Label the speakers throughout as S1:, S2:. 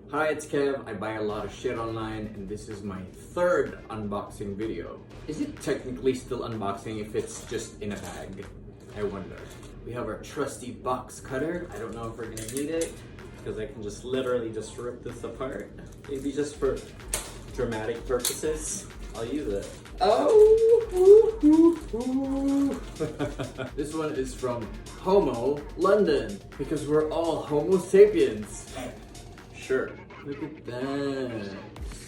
S1: Hi, it's Kev. I buy a lot of shit online and this is my third unboxing video. Is it technically still unboxing if it's just in a bag? I wonder. We have our trusty box cutter. I don't know if we're gonna need it because I can just literally just rip this apart. Maybe just for dramatic purposes. I'll use it. Oh! This one is from HOMO London because we're all Homo sapiens. Sure. Look at that.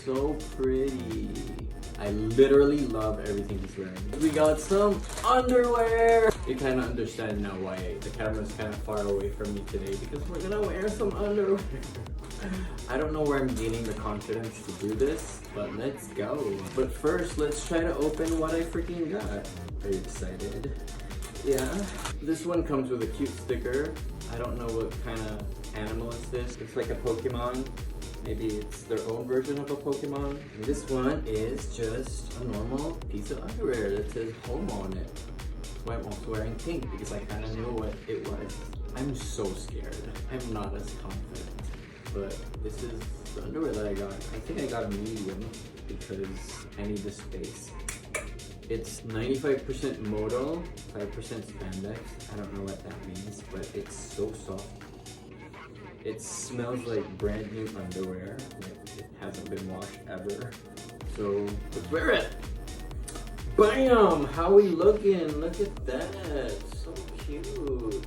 S1: So pretty. I literally love everything he's wearing. We got some underwear. You kind of understand now why the camera's kind of far away from me today because we're gonna wear some underwear. I don't know where I'm gaining the confidence to do this, but let's go. But first, let's try to open what I freaking got. Are you excited? Yeah. This one comes with a cute sticker. I don't know what kind of animal is this. It's like a Pokemon. Maybe it's their own version of a Pokemon. And this one is just a normal piece of underwear that says HOMO on it. That's why I'm also wearing pink because I kind of knew what it was. I'm so scared. I'm not as confident. But this is the underwear that I got. I think I got a medium because I need the space. It's 95% modal, 5% spandex. I don't know what that means, but it's so soft. It smells like brand new underwear. Like it hasn't been washed ever. So let's wear it. Bam! How we looking? Look at that. So cute.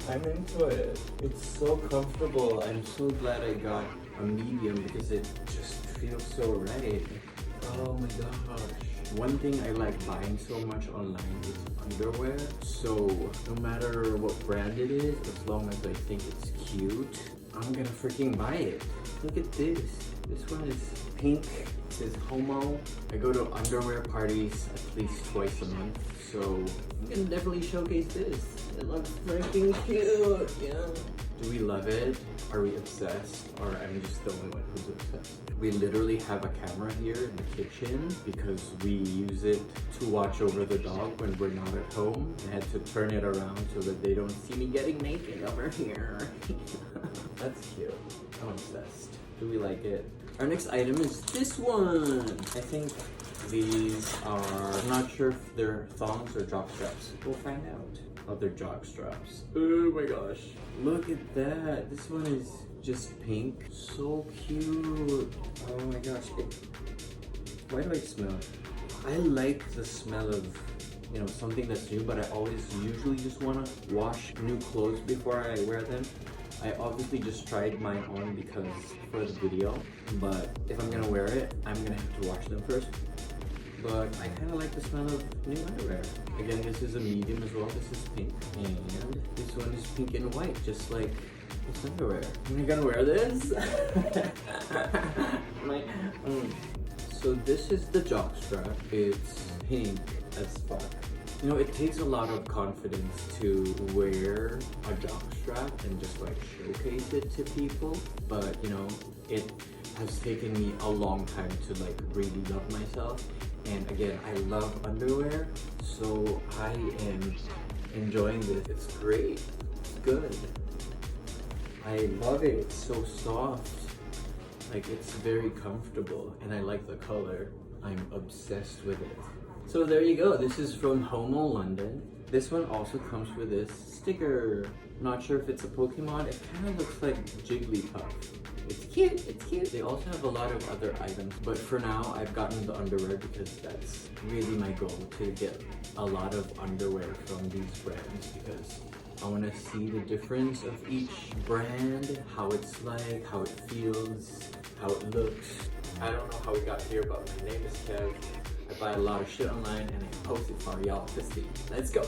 S1: I'm into it. It's so comfortable. I'm so glad I got a medium because it just feels so right. Oh my gosh. One thing I like buying so much online is underwear. So no matter what brand it is, as long as I think it's cute, I'm gonna freaking buy it. Look at this. This one is pink. It says HOMO. I go to underwear parties at least twice a month. So I'm gonna definitely showcase this. It looks freaking cute, yeah. Do we love it? Are we obsessed? Or I'm just the only one who's obsessed? We literally have a camera here in the kitchen because we use it to watch over the dog when we're not at home. I had to turn it around so that they don't see me getting naked over here. That's cute. I'm obsessed. Do we like it? Our next item is this one. I think these are, I'm not sure if they're thongs or jock straps. We'll find out. Oh, they're jock straps. Oh my gosh. Look at that. This one is just pink. So cute. Oh my gosh. Why do I smell? I like the smell of, you know, something that's new, but I always usually just want to wash new clothes before I wear them. I obviously just tried mine on because for the video, but if I'm gonna wear it, I'm gonna have to wash them first. But I kind of like the smell of new underwear. Again, this is a medium as well. This is pink. And this one is pink and white, just like this underwear. Am I gonna wear this? So this is the jock strap. It's pink as fuck. You know, it takes a lot of confidence to wear a jock strap and just like showcase it to people. But you know, it has taken me a long time to like really love myself. And again, I love underwear, so I am enjoying this. It's great. It's good. I love it. It's so soft. Like, it's very comfortable, and I like the color. I'm obsessed with it. So there you go. This is from HOMO London. This one also comes with this sticker. Not sure if it's a Pokemon. It kind of looks like Jigglypuff. It's cute, it's cute. They also have a lot of other items, but for now, I've gotten the underwear because that's really my goal, to get a lot of underwear from these brands because I want to see the difference of each brand, how it's like, how it feels, how it looks. I don't know how we got here, but my name is Kev. I buy a lot of shit online and I post it for y'all to see. Let's go.